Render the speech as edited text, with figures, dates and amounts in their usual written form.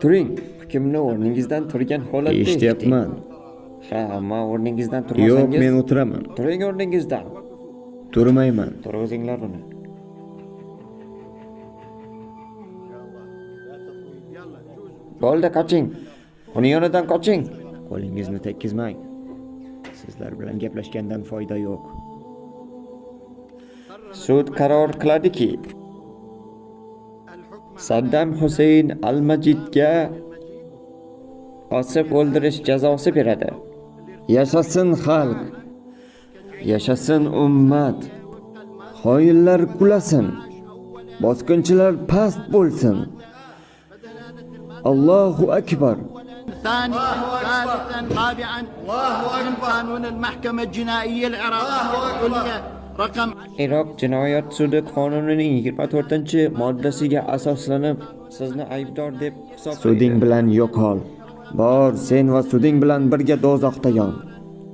Turing, hukmni o'rningizdan turgan holatda Eshityapman. Ha, ammo o'rningizdan Yo'q, turmasangiz. men o'tiraman. Turing o'rningizdan. Turmayman. Turg'izinglar uni. Bo'ldi, qoching. Uni yonidan qoching. Qo'lingizni tekkizmang. Sizlar bilan gaplashgandan foyda yo'q. Sud qaror qiladiki, Saddam Husayn al-Majidga osib o'ldirish jazosi beradi. Yashasin xalq. Yashasin ummat. Xoinlar qulasin. Bosqinchilar past bo'lsin. Allohu akbar. ثانيا ثالثا رابعا من قانون المحكمة الجنائية العراقية رقم Iroq jinoyat sudi qonunining 24-moddasiga asoslanib sizni aybdor deb hisoblaydi. Suding bilan yo'qol. Bor, sen va suding bilan birga do'zaxda yon.